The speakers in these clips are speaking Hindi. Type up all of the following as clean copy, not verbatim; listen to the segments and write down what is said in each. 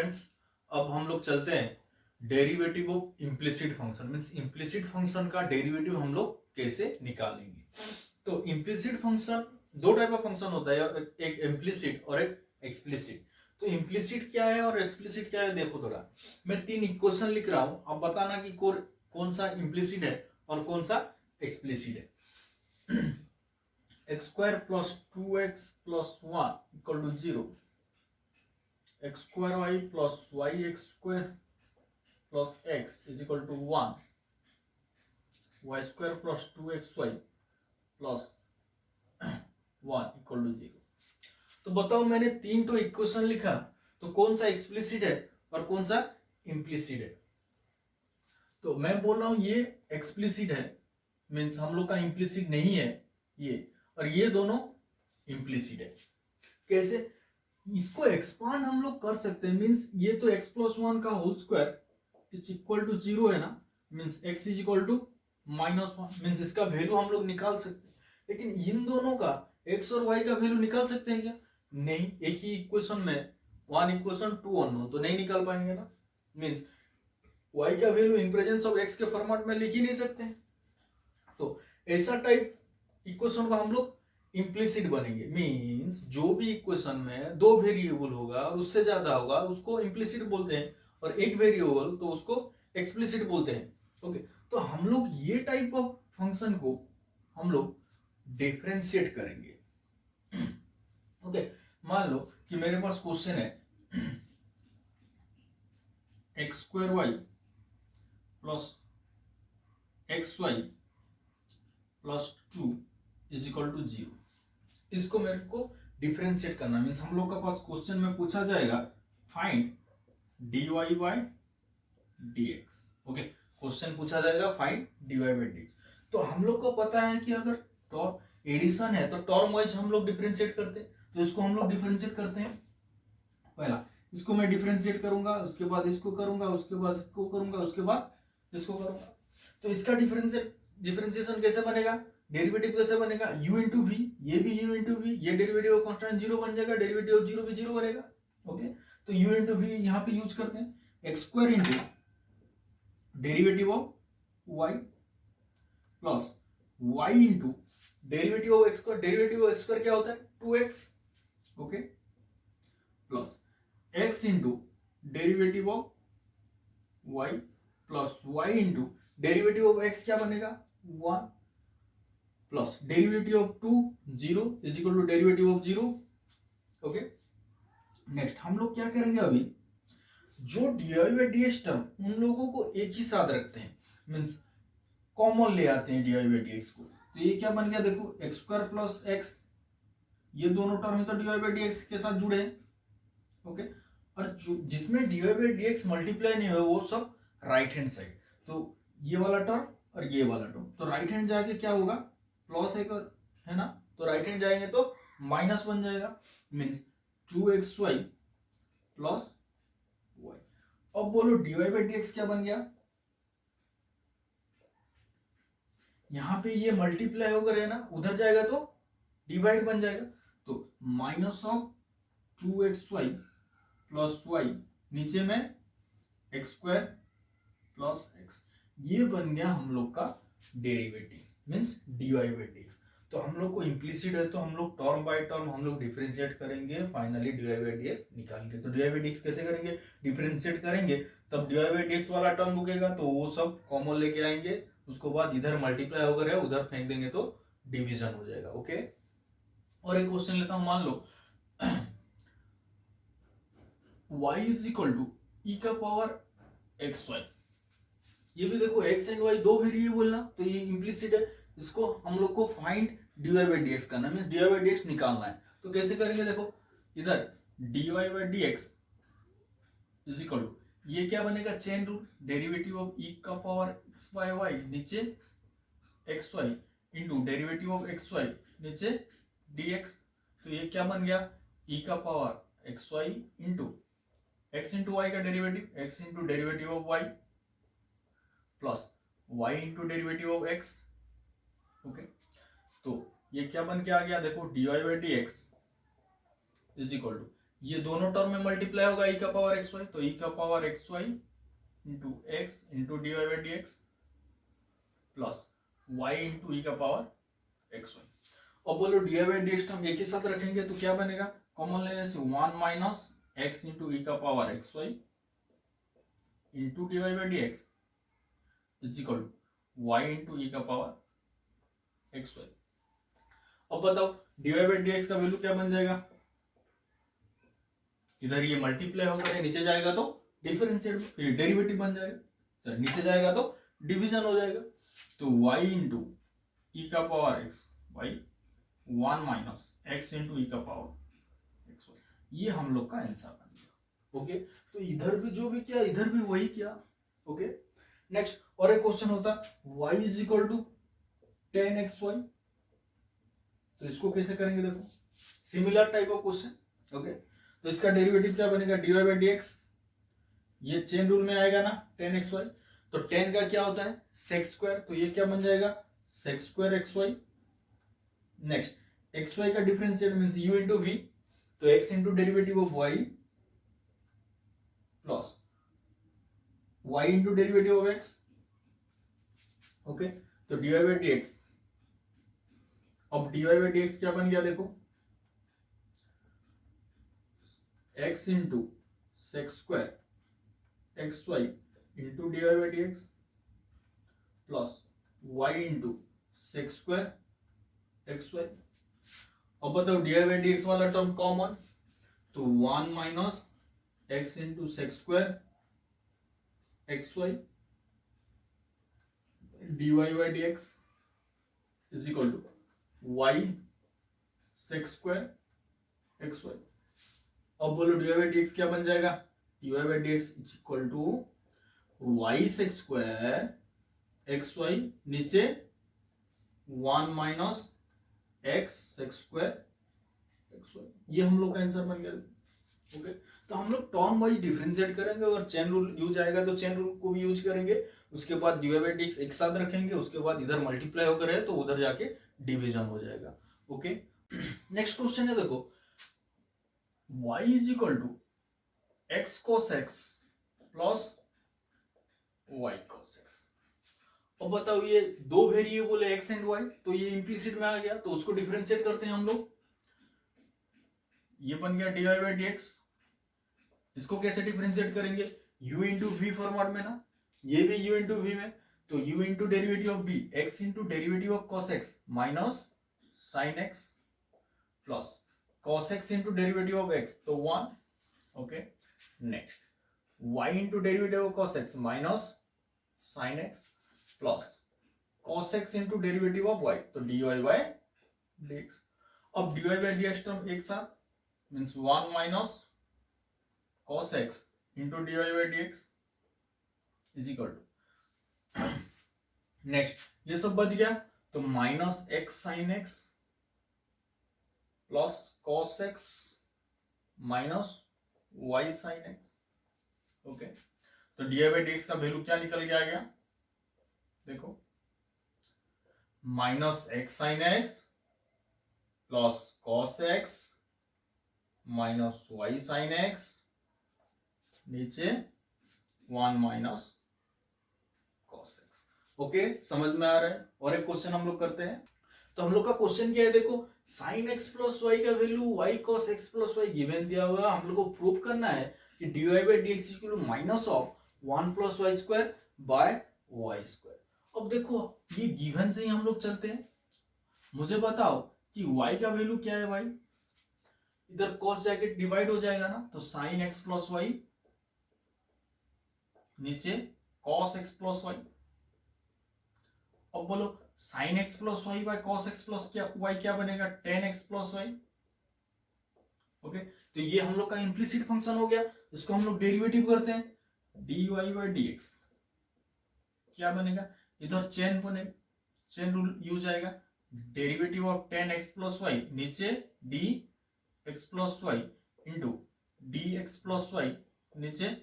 स्टूडेंट्स, अब हम लोग चलते हैं derivative of implicit function. Means implicit function का डेरिवेटिव हम लोग कैसे निकालेंगे। तो इम्प्लिसिट फंक्शन दो टाइप का फंक्शन होता है, एक इम्प्लिसिट और एक एक्सप्लिसिट। तो इम्प्लिसिट क्या है और एक्सप्लिसिट क्या है, देखो थोड़ा मैं 3 इक्वेशन लिख रहा हूं, अब बताना कि कौन सा इम्प्लिसिट है और कौन सा एक्सप्लिसिट है। X square plus 2x plus 1 equal to 0, x square y plus y x square plus x is equal to 1, y square plus 2xy plus 1 equal to 0। तो बताओ मैंने 3 तो इक्वेशन लिखा, तो कौन सा एक्सप्लिसिट है और कौन सा इम्प्लिसिट है। तो मैं बोल रहा हूं ये एक्सप्लिसिट है, मीन्स हम लोग का इम्प्लिसिट नहीं है ये, और ये दोनों इम्प्लिसिट है। कैसे इसको एक्सपांड हम लोग कर सकते हैं, मीन्स ये तो x प्लस 1 का whole square is equal to 0 है ना, means x is equal to -1, means इसका वैल्यू हम लोग निकाल सकते हैं। लेकिन इन दोनों का x और y का वैल्यू निकाल सकते हैं क्या? नहीं, एक ही इक्वेशन में 1 इक्वेशन 2 अननोन, तो नहीं निकाल पाएंगे ना। मीन्स y का value in presence of x के फॉर्मेट में लिख ही नहीं सकते हैं। तो ऐसा टाइप इक्वेशन को हम लोग इम्प्लिसिट बनेंगे। मींस जो भी इक्वेशन में 2 वेरिएबल होगा और उससे ज्यादा होगा उसको इम्प्लिसिट बोलते हैं, और एक वेरिएबल तो उसको एक्सप्लिसिट बोलते हैं। ओके, तो हम लोग ये टाइप ऑफ फंक्शन को हम लोग डिफरेंशिएट करेंगे। ओके, मान लो कि मेरे पास क्वेश्चन है x square y plus x y plus 2 is equal to 0। इसको मेरे को डिफरेंशिएट करना, मीन्स हम लोग का पास क्वेश्चन में पूछा जाएगा find dy by dx। Okay, question पूछा जाएगा फाइंड dy बाय dx। तो हम लोग को पता है कि अगर टर्म एडिशन है तो टर्म वाइज हम लोग डिफरेंशिएट करते हैं, तो इसको हम लोग डिफरेंशिएट करते हैं। पहला इसको मैं डिफरेंशिएट करूंगा, उसके बाद इसको करूंगा, उसके बाद इसको करूंगा, उसके बाद इसको करूंगा। तो इसका डिफरेंशिएशन कैसे बनेगा, डेरिवेटिव कैसे बनेगा, u इंटू वी, ये भी u इंटू वी, ये डेरिवेटिव ऑफ कांस्टेंट 0 बन जाएगा, डेरिवेटिव ऑफ 0 भी 0 बनेगा। ओके, तो u इंटू वी यहाँ पे यूज करते हैं, x square into derivative of y plus y into derivative of x square. Derivative of x square क्या होता है 2x। Okay, plus x into derivative of y plus y into derivative of x क्या बनेगा 1 plus derivative of 2 0 is equal to derivative of 0। Okay, next हम लोग क्या करेंगे, अभी जो dy बाई dx टर्म उन लोगों को एक ही साथ रखते हैं, मींस कॉमन ले आते हैं dy बाई dx को। तो ये क्या बन गया, देखो एक्स स्क्वायर प्लस एक्स, ये दोनों टर्म है तो dy बाई dx के साथ जुड़े हैं। ओके, और जिसमें dy बाई dx मल्टीप्लाई नहीं हुआ वो सब राइट हैंड साइड, तो ये वाला टर्म और ये वाला टर्म, तो राइट हैंड जाके क्या होगा प्लस एक है ना, तो राइट हैंड जाएंगे तो माइनस बन जाएगा, मीन्स 2xy प्लस y। अब बोलो dy बाई dx क्या बन गया, यहां पे ये मल्टीप्लाई होकर है ना, उधर जाएगा तो डिवाइड बन जाएगा, तो minus of 2xy plus y, नीचे में एक्स स्क्वायर प्लस एक्स, ये बन गया हम लोग का derivative, means dy by dx। तो हम लोग को इम्प्लिसिट है तो हम लोग टर्म बाय टर्म हम लोग डिफरेंशिएट करेंगे, फाइनली dy बाई dx निकालेंगे। तो dy बाई dx कैसे करेंगे, डिफरेंशिएट करेंगे तब dy बाई dx वाला टर्म रुकेगा, तो वो सब कॉमन लेके आएंगे, उसको बाद इधर मल्टीप्लाई होकर है उधर फेंक देंगे तो डिवीजन हो जाएगा। ओके, और एक क्वेश्चन लेता हूं, मान लो y is equal to e का पावर xy, ये भी देखो x एंड y दो वेरिएबल ना, तो ये इम्प्लिसिट है, इसको हम लोग को फाइंड dy बाई dx करना, मींस dy बाई dx निकालना है। तो कैसे करेंगे, देखो इधर dy by dx is equal to, ये क्या बनेगा chain rule, derivative of e का पावर x बाय y नीचे xy into derivative of xy नीचे dx, तो ये क्या बन गया e का power xy into x into y का derivative, x into derivative of y plus y into derivative of x। Okay, तो ये क्या बन के आ गया, देखो dy by dx is equal to, ये दोनों टर्म में मल्टीप्लाई होगा ई का पावर एक्स वाई, तो ई का power x y into x into d y by d x plus y into e का पावर एक्स वाई। अब बोलो d y by d x term एक ही साथ रखेंगे तो क्या बनेगा, कॉमन लेने से 1 माइनस एक्स इंटू ई का power x y into d y by d x is equal to y into e का पावर एक्स वाई। अब बताओ d y by d x का वैल्यू क्या बन जाएगा, इधर ये मल्टीप्लाई होकर नीचे जाएगा तो डिफरेंशिएट डेरिवेटिव बन जाएगा, नीचे जाएगा तो डिवीजन हो जाएगा, तो y इंटू ई का power x y 1 minus x into e का पावर एक्स वाई, ये हम लोग का आंसर बन गया। ओके, तो इधर भी जो भी किया इधर भी वही किया। ओके, नेक्स्ट और एक क्वेश्चन होता y is equal to 10xy, तो इसको कैसे करेंगे, देखो similar type of question. Okay, तो इसका डेरिवेटिव क्या बनेगा, d y by d x, ये चेन रूल में आएगा ना 10xy, तो 10 का क्या होता है सेक स्क्वायर, तो ये क्या बन जाएगा sec square x y. Next x y का differentiate means u into v, तो x into derivative of y plus y into derivative of x। Okay, तो d y by d x, अब d y by d x क्या बन गया देखो, x into sec square x y into d y by d x plus y into sec square x y. अब बताओ d y by d x वाला टर्म कॉमन, तो 1 minus x into sec square x y d y by d x is equal to y sec square x y. अब बोलो d y by d x क्या बन जाएगा, d y by d x is equal to y sec square x y नीचे 1 minus x sec square x y, ये हम लोग का आंसर बन गया। ओके, तो हम लोग टर्म वाइज डिफरेंशिएट करेंगे, अगर चेन रूल यूज आएगा तो चेन रूल को भी यूज करेंगे, उसके बाद d y by d x एक साथ रखेंगे, उसके बाद इधर मल्टीप्लाई होकर है तो उधर जाके डिवीजन हो जाएगा। ओके, नेक्स्ट क्वेश्चन है देखो, y is equal to x cos x plus y cos x. अब बताओ ये दो वेरिएबल है एक्स एंड वाई, तो ये इंप्लिसिट में आ गया, तो उसको डिफरेंशिएट करते हैं हम लोग, ये बन गया d y by d x. इसको कैसे डिफरेंशिएट करेंगे, u इंटू वी फॉर्मेट में ना, ये भी u इंटू वी में, तो u into derivative of b x into derivative of cos x minus sine x plus cos x into derivative of x, तो 1। Okay, next y into derivative of cos x minus sine x plus cos x into derivative of y, तो dy बाय dx। अब dy बाय dx टर्म एक साथ means 1 minus cos x into dy by dx is equal to, next ये सब बच गया, तो minus x sine x plus cos x minus y sine x। Okay, तो डी बाई डी एक्स का वैल्यू क्या निकल के आ गया, देखो minus x sine x plus cos x minus y sine x नीचे 1 माइनस cos x। ओके, समझ में आ रहा है। और एक क्वेश्चन हम लोग करते हैं, तो हम लोग का क्वेश्चन क्या है देखो, साइन x प्लस वाई का value y cos x plus y given दिया हुआ है, हम लोग को प्रूव करना है कि dy by d x equal to minus of 1 plus y square by y square. अब देखो ये गिवन से ही हम लोग चलते हैं, मुझे बताओ कि y का वैल्यू क्या है, y इधर cos जाके डिवाइड हो जाएगा ना, तो साइन x प्लस वाई नीचे cos x प्लस वाई। अब बोलो sine x plus y by cos x plus y क्या बनेगा, tan x plus y. Okay, तो ये हम लोग का इम्प्लिसिट फंक्शन हो गया, इसको हम लोग डेरिवेटिव करते हैं, dy बाई डी एक्स क्या बनेगा, इधर चेन बने, चेन रूल यूज आएगा, derivative of tan x plus y नीचे dx plus y into dx plus y नीचे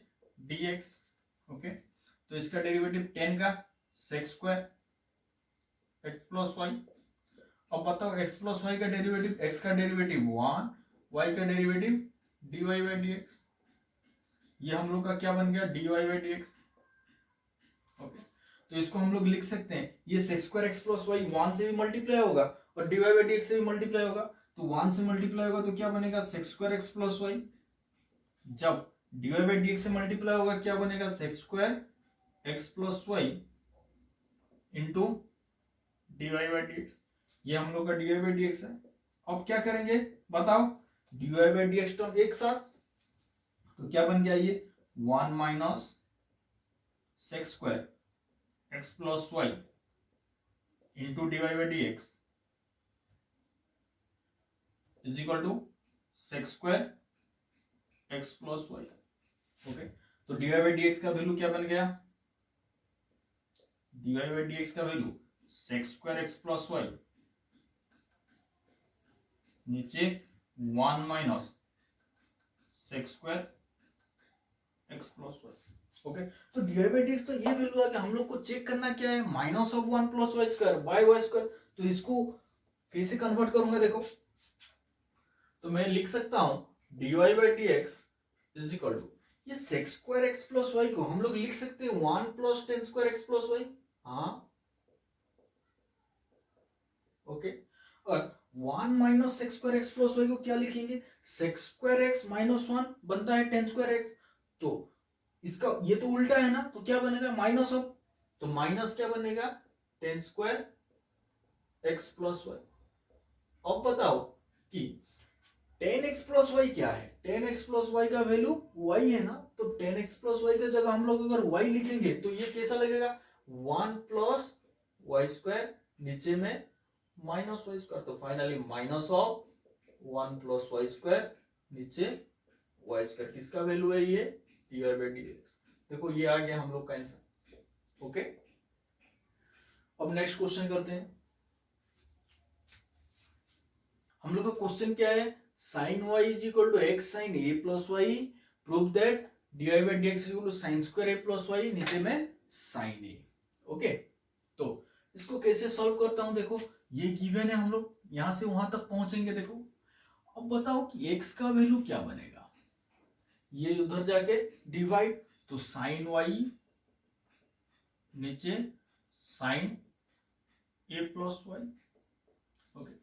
dx। ओके, तो इसका डेरिवेटिव 10 का sec square x plus y. अब बताओ x प्लस वाई का डेरिवेटिव, x का डेरिवेटिव 1, y का derivative dy by d x, ये हम लोग का क्या बन गया dy by d x. Okay, तो इसको हम लोग लिख सकते हैं, ये sec square x plus y 1 से भी मल्टीप्लाई होगा और dy बाई डी एक्स से भी मल्टीप्लाई होगा, तो 1 से मल्टीप्लाई होगा तो क्या बनेगा sec square x plus y, जब dy बाई डी एक्स से मल्टीप्लाई होगा क्या बनेगा sec square x plus y into dy by d x, ये हम लोग का dy बाई डी एक्स है। अब क्या करेंगे बताओ, dy by d x term एक साथ, तो क्या बन गया ये 1 minus sec square x plus y into dy by d x is equal to sec square x plus y. Okay, तो dy बाई डी एक्स का वैल्यू क्या बन गया, dy बाई डी एक्स का value sec square x plus y नीचे 1 minus sec square x plus y. Okay, तो dy बाई डी एक्स तो ये वैल्यू आ गया, हम लोग को चेक करना क्या है minus of 1 plus y square by y square, तो इसको कैसे कन्वर्ट करूंगा देखो, तो मैं लिख सकता हूं dy by d x is equal to, ये sec square x plus y को हम लोग लिख सकते हैं 1 plus tan square x plus y. हाँ, ओके, और 1 minus sec square x plus y को क्या लिखेंगे, सेक्स स्क्वायर एक्स माइनस 1 बनता है टेन स्क्वायर एक्स, तो इसका ये तो उल्टा है ना, तो क्या बनेगा माइनस ऑफ, तो माइनस क्या बनेगा tan square x plus y. अब बताओ कि टेन एक्स प्लस वाई क्या है, टेन एक्स प्लस वाई का वैल्यू वाई है ना, तो टेन एक्स प्लस वाई का जगह हम लोग अगर वाई लिखेंगे तो ये कैसा लगेगा 1 प्लस वाई स्क्वायर नीचे में माइनस वाई स्क्वायर, तो finally minus of 1 plus y square नीचे वाई स्क्वायर, किसका वैल्यू है ये dy बाई डी एक्स। देखो ये आ गया हम लोग का आंसर। ओके, अब नेक्स्ट क्वेश्चन करते हैं। हम लोग का क्वेश्चन क्या है, sin y is equal to x sine a plus y, prove that dy by d x equal to sine square a plus y नीचे में साइन ए। ओके, तो इसको कैसे सॉल्व करता हूं, देखो ये गिवन है, हम लोग यहां से वहां तक पहुंचेंगे। देखो अब बताओ कि x का वैल्यू क्या बनेगा, ये उधर जाके डिवाइड, तो साइन वाई नीचे sine a plus y. Okay,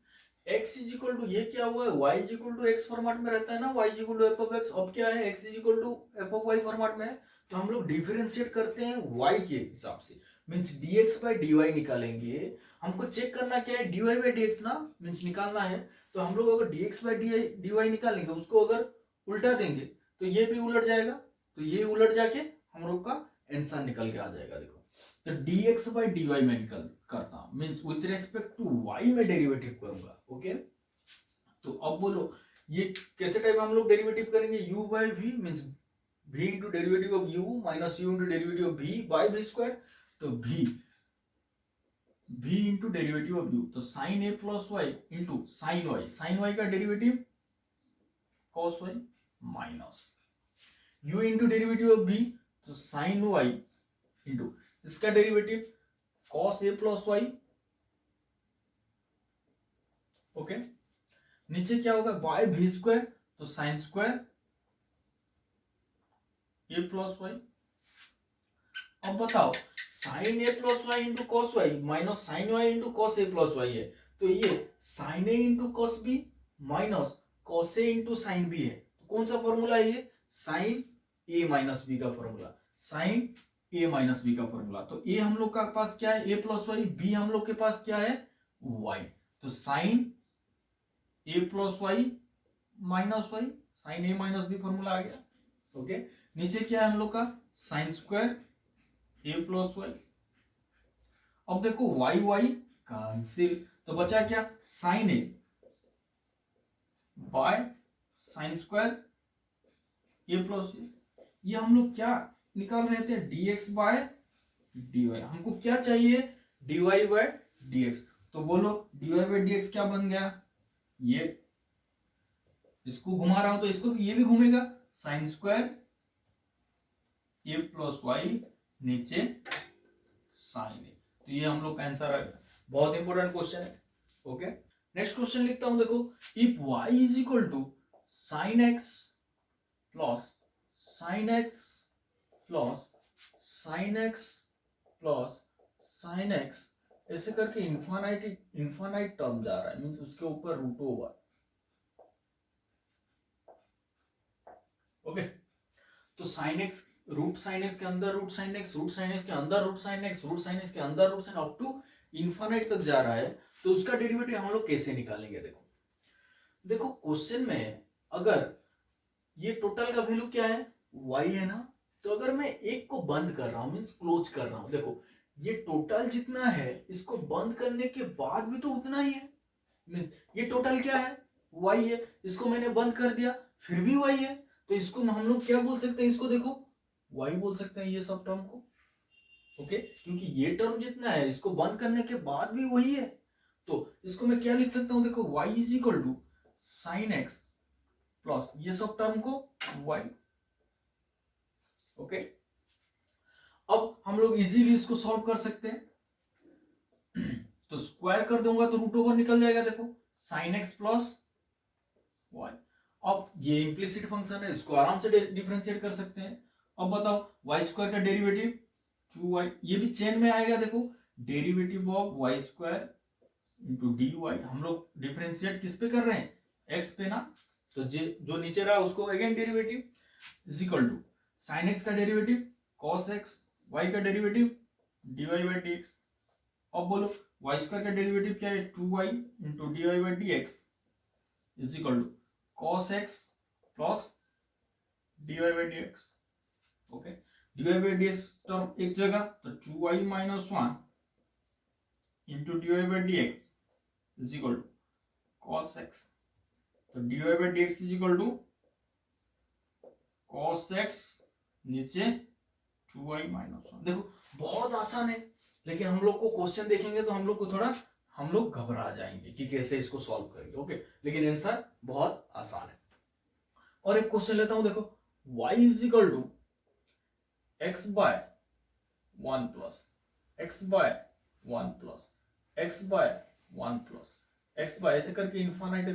x is equal to ये क्या हुआ है, y is equal to x format में रहता है ना, y is equal to f of x, अब क्या है x is equal to f of y format में है, तो हम लोग डिफरेंशिएट करते हैं y के हिसाब से, मींस dx बाय dy निकालेंगे। हमको चेक करना क्या है dy बाय dx ना, मींस निकालना है, तो हम लोग अगर dx बाय dy निकालेंगे, उसको अगर उल्टा देंगे तो ये भी उलट जाएगा, तो ये उलट जाके हम लोग का आंसर निकल के आ जाएगा। देखो तो dx बाय dy में निकल करता हूं, means with respect to y में डेरिवेटिव करूंगा। ओके, तो अब बोलो ये कैसे टाइप हम लोग डेरिवेटिव करेंगे, u by v means v into derivative of u minus u into derivative of v by v square, तो v into derivative of u, तो sine a plus y into sine y का derivative cos y minus u into derivative of v, तो साइन y इंटू इसका derivative cos a plus y. Okay, नीचे क्या होगा बाय v स्क्वायर, तो sine square a plus y. अब बताओ sign a plus y into cos y minus sine y into cos a plus y है, तो ये sine a into cos b minus cos a into sine b है, तो कौन सा फॉर्मूला है ये, साइन a माइनस b का formula, sine a minus b का फॉर्मूला। तो a हम लोग का पास क्या है a प्लस वाई, b हम लोग के पास क्या है y, तो sine a plus y minus y, sine a minus b formula आ गया। ओके, नीचे क्या है हम लोग का sine square a plus y. अब देखो वाई वाई कैंसिल, तो बचा क्या sine a by sine square a plus a, ये हम लोग क्या निकाल रहे थे dx बाय dy, हमको क्या चाहिए dy बाय dx, तो बोलो dy बाय dx क्या बन गया, ये इसको घुमा रहा हूं तो इसको ये भी घूमेगा, sine square a plus y नीचे साइन ए, तो ये हम लोग का आंसर आएगा। बहुत इंपॉर्टेंट क्वेश्चन है। ओके, नेक्स्ट क्वेश्चन लिखता हूं, देखो if y is equal to sine x plus sine x plus sine x plus sine x, ऐसे करके इन्फानाइट टर्म जा रहा है, मीन्स उसके ऊपर रूट ओवर। ओके, तो sine x, root sine x के अंदर root sine x, root sine x के अंदर root sine x, root sine x के अंदर root sine, up to infinite तक जा रहा है। तो उसका डेरिवेटिव हम लोग कैसे निकालेंगे? देखो देखो क्वेश्चन में अगर ये टोटल का वैल्यू क्या है, y है ना, तो अगर मैं एक को बंद कर रहा हूं, मीन्स क्लोज कर रहा हूं, देखो ये टोटल जितना है इसको बंद करने के बाद भी तो उतना ही है, मीन्स ये टोटल क्या है, y है, इसको मैंने बंद कर दिया फिर भी y है, तो इसको हम लोग क्या बोल सकते हैं, इसको देखो y बोल सकते हैं ये सब टर्म को। ओके, क्योंकि ये टर्म जितना है इसको बंद करने के बाद भी वही है, तो इसको मैं क्या लिख सकता हूं, देखो y is equal to sine x plus ये सब टर्म को y। ओके, अब हम लोग इजीली इसको सॉल्व कर सकते हैं। तो स्क्वायर कर दूंगा तो रूट ओवर निकल जाएगा, देखो साइन एक्स प्लस वाई। अब ये इम्प्लिसिट फंक्शन है, इसको आराम से डिफरेंशिएट कर सकते हैं। अब बताओ वाई स्क्वायर का डेरिवेटिव 2y, ये भी चेन में आएगा, देखो derivative of y square into d y. हम लोग डिफरेंशिएट किस पे कर रहे हैं, x पे ना, तो जो नीचे रहा उसको again derivative is equal to sine x का डेरिवेटिव cos x, y का derivative dy by d x. अब बोलो वाई स्क्वायर का डेरिवेटिव क्या है, 2y into d y by d x is equal to cos x plus dy by d x. Okay, dy by d x term एक जगह, तो 2y minus 1 into dy by d x is equal to cos x, तो dy by d x is equal to cos x नीचे 2y माइनस 1। देखो बहुत आसान है, लेकिन हम लोग को क्वेश्चन देखेंगे तो हम लोग को थोड़ा हम लोग घबरा जाएंगे कि कैसे इसको सॉल्व करेंगे। ओके, लेकिन आंसर बहुत आसान है। और एक क्वेश्चन लेता हूं, देखो y is equal to x by 1 plus x by 1 plus x by 1 plus x by, ऐसे करके इन्फानाइट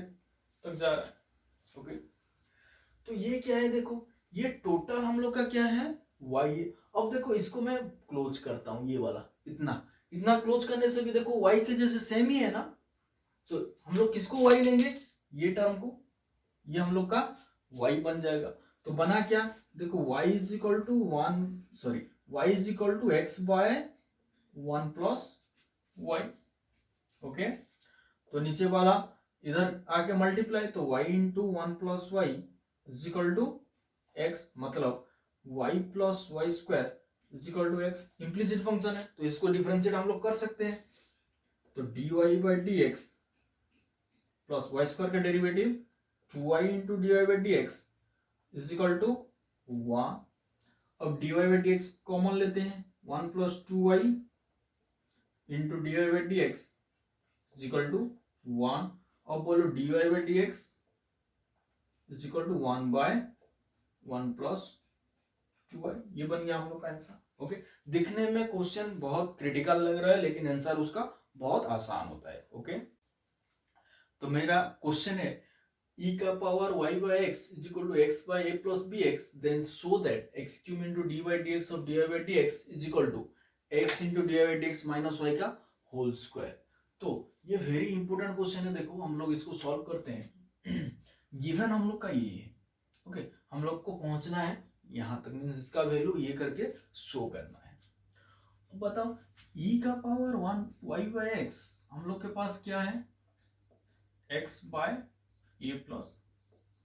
तक जा रहा है। ओके, तो ये क्या है, देखो ये टोटल हम लोग का क्या है, y है। अब देखो इसको मैं क्लोज करता हूं, ये वाला इतना इतना क्लोज करने से भी देखो y के जैसे सेम ही है ना, तो हम लोग किसको y लेंगे, ये टर्म को, ये हम लोग का y बन जाएगा। तो बना क्या, देखो y is equal to 1, sorry y is equal to x by 1 plus y। Okay, तो नीचे वाला इधर आके मल्टीप्लाई, तो y into 1 plus y is equal to x, मतलब y plus y square is equal to x. Implicit function है तो इसको डिफरेंशिएट हम लोग कर सकते हैं, तो dy by d x plus y square का derivative 2y into d y by d x is equal to 1। अब dy by d x common लेते हैं, 1 plus 2y into d y by d x is equal to 1। अब बोलो dy by d x is equal to 1 by 1 plus 2y, ये बन गया हम लोग का आंसर। ओके, दिखने में क्वेश्चन बहुत क्रिटिकल लग रहा है, लेकिन आंसर उसका बहुत आसान होता है। ओके, तो मेरा क्वेश्चन है e का power y by x is equal to x by a plus bx, then show that x cube into d by dx of dy by dx is equal to x into dy by dx minus y का होल स्क्वायर। तो ये वेरी इंपॉर्टेंट क्वेश्चन है, देखो हम लोग इसको सॉल्व करते हैं। गिवन हम लोग का ये है, ओके, हम लोग को पहुंचना है यहां तक, मीन्स इसका वैल्यू ये करके शो करना है। बताओ e का पावर 1 y by x, हम लोग के पास क्या है, x by a plus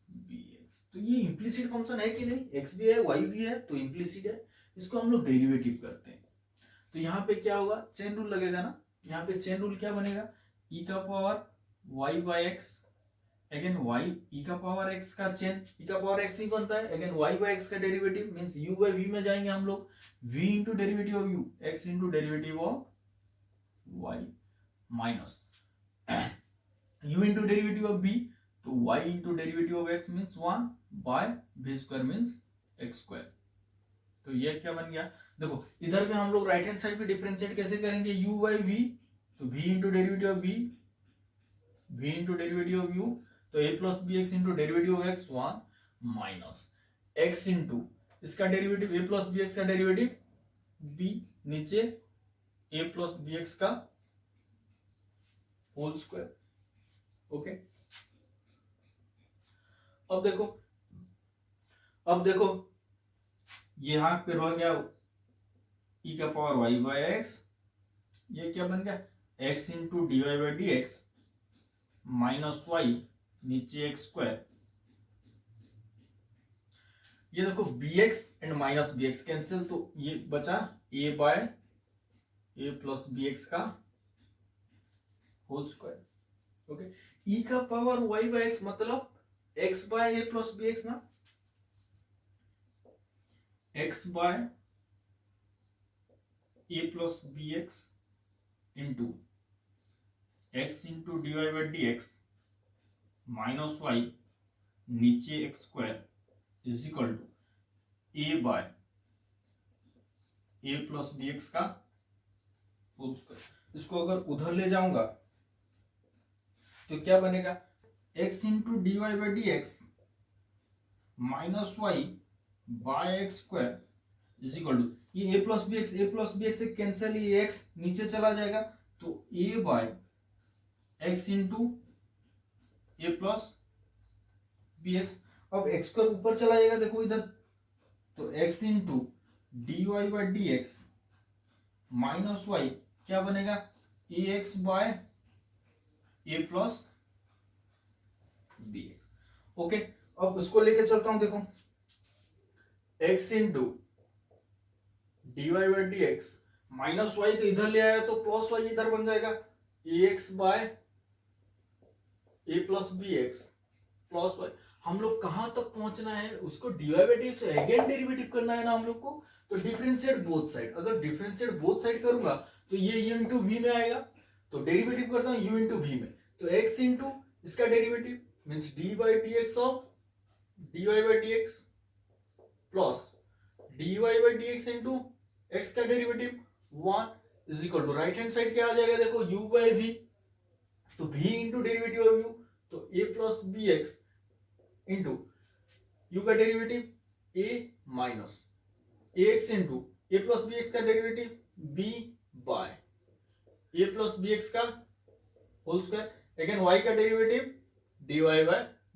b x. तो ये इम्प्लिसिट फंक्शन है कि नहीं, x भी है y भी है, तो इम्प्लिसिट है, इसको हम लोग डेरिवेटिव करते हैं। तो यहाँ पे क्या होगा, चेन रूल लगेगा ना, यहाँ पे चेन रूल क्या बनेगा, e का power y by x, again y, e का पावर x का चेन e का पावर x ही बनता है, अगेन y by x का derivative means u by v में जाएंगे हम लोग, v into derivative of u, x into derivative of y minus u into derivative of v, तो y into derivative of x means 1 by v square means x square. तो ये क्या बन गया, देखो इधर में हम लोग राइट हैंड साइड पे डिफरेंशिएट कैसे करेंगे, u बाई v, तो v into derivative of v into derivative of u, तो a plus b x into derivative of x 1 minus x into इसका derivative a plus b x का डेरिवेटिव b, नीचे a प्लस बी एक्स का होल स्क्वायर। ओके, अब देखो यहां पे रह गया e का पावर y बाय एक्स, ये क्या बन गया x into d y by d x minus y, नीचे एक्स स्क्वायर। ये देखो bx and minus b x cancel, तो ये बचा a by a plus b x का होल स्क्वायर। ओके, e का पावर y बाय एक्स मतलब x by a plus b x ना, x by a plus b x into x into d y by d x minus y, नीचे x square is equal to a by a plus b x का होल स्क्वायर। इसको अगर उधर ले जाऊंगा तो क्या बनेगा x into d y by d x minus y by x square is equal to ये ए प्लस बी एक्स से कैंसिल, ये x नीचे चला जाएगा तो a by x into a plus b x. अब एक्स स्क्वायर ऊपर चला जाएगा, देखो इधर, तो x into d y by d x minus y क्या बनेगा a x by a plus b x. Okay, अब उसको लेके चलता हूं, देखो x into d y by d x minus y को इधर ले आया तो प्लस वाई इधर बन जाएगा a x by a plus b x plus y. हम लोग कहां तक पहुंचना है, उसको d y by d x again derivative करना है ना हम लोग को, तो डिफरेंशिएट बोथ साइड। अगर डिफरेंशिएट बोथ साइड करूंगा तो ये u इंटू वी में आएगा, तो डेरिवेटिव करता हूं u इंटू वी में, तो x इंटू इसका derivative means d by d x of d y by d x plus d y by d x into x का derivative 1 is equal to right hand side क्या आ जाएगा, देखो u बाई वी, तो v into derivative of u, तो a plus b x into u का derivative a minus a x into a plus b x का derivative b bye a plus b x का होल स्क्वायर, अगेन y का डेरिवेटिव dy बाय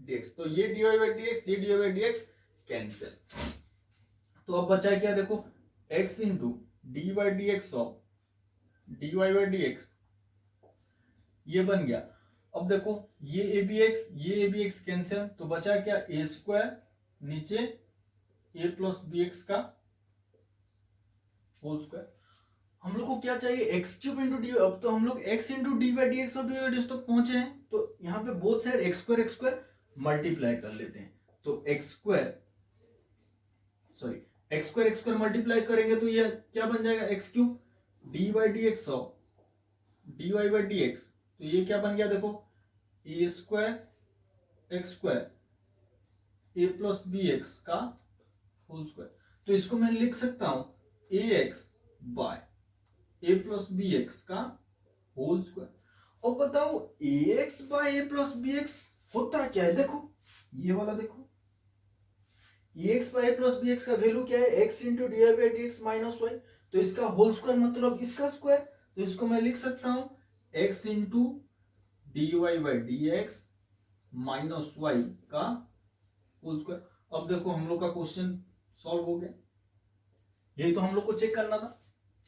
dx, तो ये dy बाय dx, ये dy बाय dx कैंसिल। तो अब बचा क्या, देखो x into d by d x of dy by dx, ये बन गया। अब देखो ये ए बी एक्स कैंसिल, तो बचा क्या ए स्क्वायर, नीचे ए प्लस बी एक्स का होल स्क्वायर। हम लोग को क्या चाहिए एक्स क्यूब इंटू डी, अब तो हम लोग x into d by d x और डी बाई डी एक्स तक पहुंचे हैं, तो यहाँ पे both side x square multiply कर लेते हैं, तो एक्स स्क्वायर मल्टीप्लाई करेंगे तो ये क्या बन जाएगा x cube d by d x of d y by d x, तो ये क्या बन गया, देखो a square x square a plus b x का होल स्क्वायर। तो इसको मैं लिख सकता हूं a x by a plus b x का होल स्क्वायर। और बताओ a x by a plus b x होता क्या है, देखो ये वाला, देखो a x by a plus b x का वैल्यू क्या है, x into d y by d x minus y, तो इसका होल स्क्वायर मतलब इसका स्क्वायर, तो इसको मैं लिख सकता हूं x into d y by d x minus y का होल स्क्वायर। अब देखो हम लोग का क्वेश्चन सॉल्व हो गया, यही तो हम लोग को चेक करना था।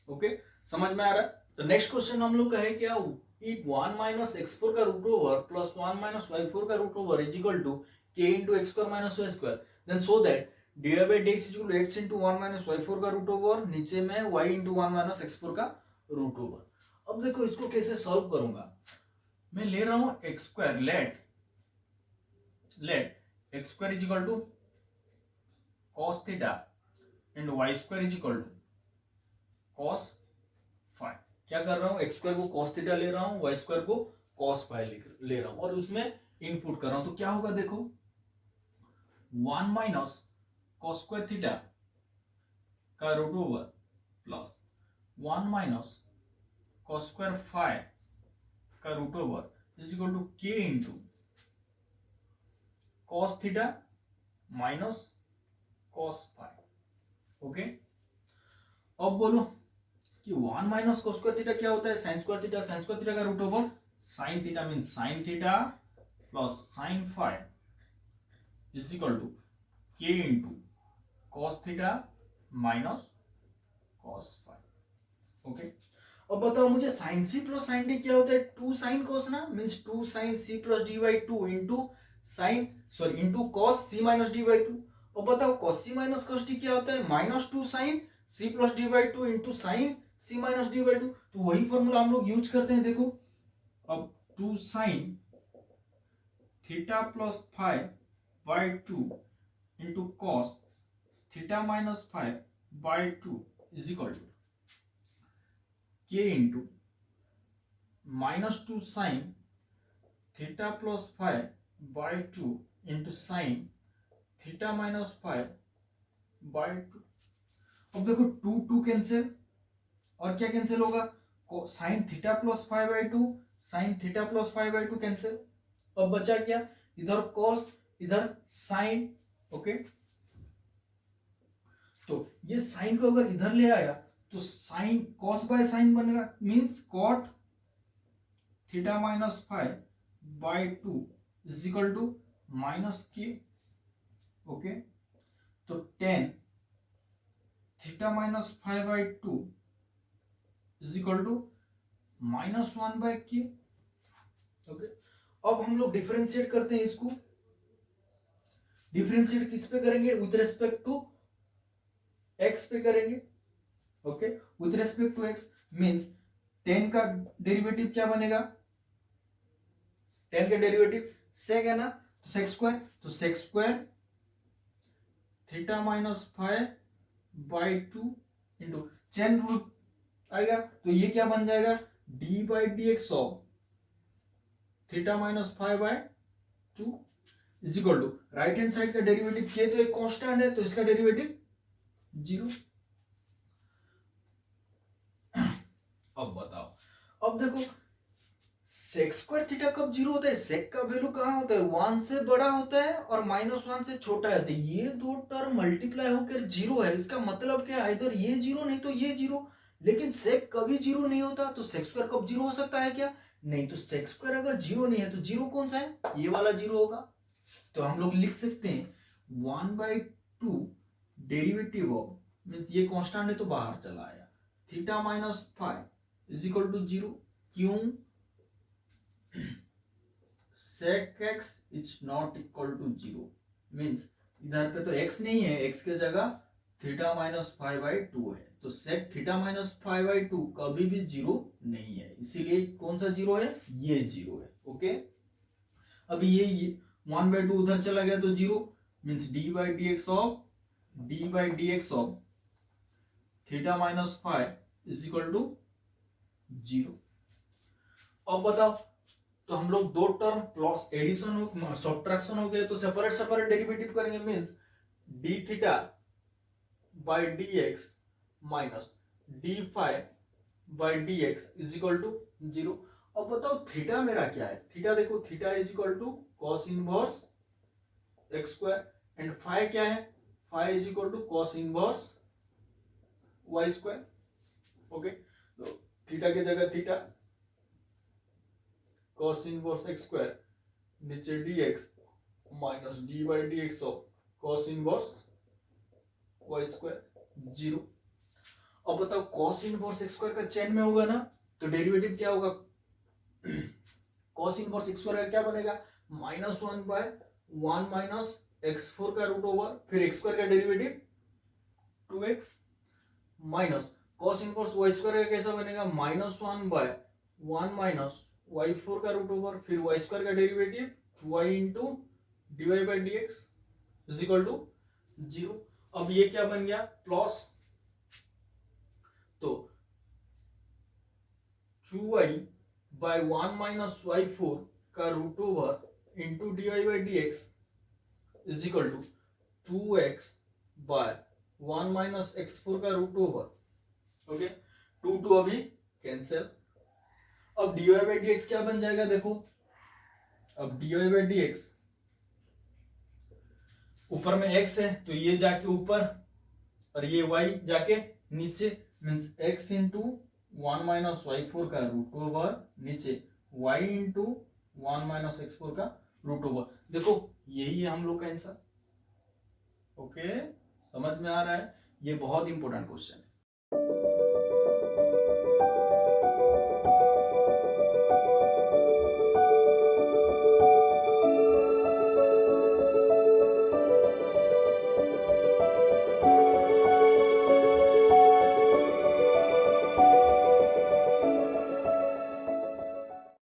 ओके, समझ में आ रहा है। तो नेक्स्ट क्वेश्चन हम लोग का है क्या, इफ 1 माइनस एक्स फोर का root over plus 1 minus y four का root over is equal to k into x square minus y square, then so that d y by d x is equal to x into 1 minus y four का रूट ओवर, नीचे में y into 1 minus x four का रूट ओवर। अब देखो इसको कैसे सॉल्व करूंगा, मैं ले रहा हूं x square, let x square is equal to cos theta and y square is equal to cos phi. क्या कर रहा हूं, एक्स स्क्वायर को कॉस थीटा ले रहा हूं, वाई स्क्वायर को कॉस फाई ले रहा हूं और उसमें इनपुट कर रहा हूं, तो क्या होगा देखो 1 माइनस कॉस स्क्वायर थीटा का root over plus 1 minus cos square phi का root over is equal to k into cos theta minus cos phi. Okay, अब बोलो कि 1 माइनस cos स्क्वायर थीटा क्या होता है, sin square theta. sin square theta का root over sin theta mean sin theta plus sin phi is equal to k into cos theta minus cos phi. Okay, अब बताओ मुझे sin c plus sin d क्या होता है, 2 sin cos ना, means 2 sin c plus d by 2 into sine sorry into cos c minus d by 2। अब बताओ cos c minus cos d क्या होता है, minus 2 sin c plus d by 2 into sign c minus d by 2। तो वही फॉर्मूला हम लोग यूज करते हैं। देखो अब 2 sin theta plus phi by 2 into cos theta minus phi by 2 is equal to k into minus 2 sin theta plus phi by 2 into sine theta minus phi by 2। अब देखो 2 2 कैंसिल और क्या कैंसिल होगा, sine theta plus phi by 2 sine theta plus phi by 2 cancel. अब बचा क्या, इधर cos इधर साइन। ओके, तो ये साइन को अगर इधर ले आया तो साइन cos बाय साइन बनेगा, means cot theta minus phi by 2 is equal to minus k. Okay, तो tan theta minus phi by 2 is equal to minus 1 by k. Okay, अब हम लोग डिफरेंशिएट करते हैं इसको। डिफरेंशिएट किस पे करेंगे, विथ रेस्पेक्ट टू एक्स पे करेंगे। Okay, with respect to x means 10 का डेरिवेटिव क्या बनेगा, 10 का डेरिवेटिव सेक है ना, तो सेक स्क्वायर, तो sec square theta minus phi by 2 into chain rule आएगा, तो ये क्या बन जाएगा, d by d x of theta minus phi by 2 is equal to right hand side का डेरिवेटिव के तो एक कांस्टेंट है, तो इसका डेरिवेटिव 0। अब बताओ, अब देखो सेक स्क्वायर थीटा कब 0 होता है, सेक का वैल्यू कहां होता है, 1 से बड़ा होता है और माइनस 1 से छोटा है। तो ये दो टर्म मल्टीप्लाई होकर 0 है, इसका मतलब क्या है, इधर ये 0 नहीं तो ये 0। लेकिन सेक कभी 0 नहीं होता, तो सेक स्क्वायर कब 0 हो सकता है क्या, नहीं। तो सेक स्क्वायर अगर 0 नहीं है तो 0 कौन सा है, ये वाला 0 होगा। तो हम लोग लिख सकते हैं 1/2 डेरिवेटिव ऑफ, मींस ये कांस्टेंट है तो बाहर चला आया, theta minus phi is equal to 0। क्यों, sec x is not equal to 0, means इधर पे तो x नहीं है, x के जगह थीटा माइनस फाइव बाई 2 है, तो sec theta minus phi by 2 कभी भी 0 नहीं है, इसीलिए कौन सा 0 है, ये 0 है। ओके, अभी ये 1/2 उधर चला गया तो 0, means d by d x of theta minus phi is equal to 0। अब बताओ, तो हम लोग दो टर्म प्लस एडिशन हो सब्ट्रैक्शन हो गए, तो सेपरेट सेपरेट डेरिवेटिव करेंगे, means d theta by d x minus d phi by d x is equal to 0। अब बताओ थीटा मेरा क्या है, थीटा देखो, theta is equal to cos inverse x square, and phi क्या है, phi is equal to cos inverse y square. Okay, तो थीटा की जगह theta cos inverse x square नीचे dx minus d by d x of cos inverse y square 0। अब बताओ cos इनवर्स एक्स स्क्वायर का चेन में होगा ना, तो डेरिवेटिव क्या होगा, cos इनवर्स एक्स स्क्वायर का क्या बनेगा, माइनस 1 बाय 1 माइनस x4 का रूट ओवर, फिर एक्स स्क्वायर का derivative 2x minus cos inverse y square का कैसा बनेगा, माइनस 1 बाय 1 माइनस y4 का रूट ओवर, फिर y स्क्वायर का derivative 2y into d y by d x is equal to 0। अब ये क्या बन गया, प्लस, तो 2y बाय 1 माइनस y4 का root over into d y by d x is equal to 2x by 1 minus x4 का रूट ओवर। ओके, 2 2 अभी कैंसिल। अब dy बाई डी एक्स क्या बन जाएगा, देखो अब dy बाई डी एक्स ऊपर में x है तो ये जाके ऊपर और ये y जाके नीचे, means x into 1 minus y4 का रूट ओवर नीचे y इंटू 1 माइनस x4 का रूट ओवर। देखो यही है हम लोग का आंसर। ओके, समझ में आ रहा है? ये बहुत इंपॉर्टेंट क्वेश्चन है।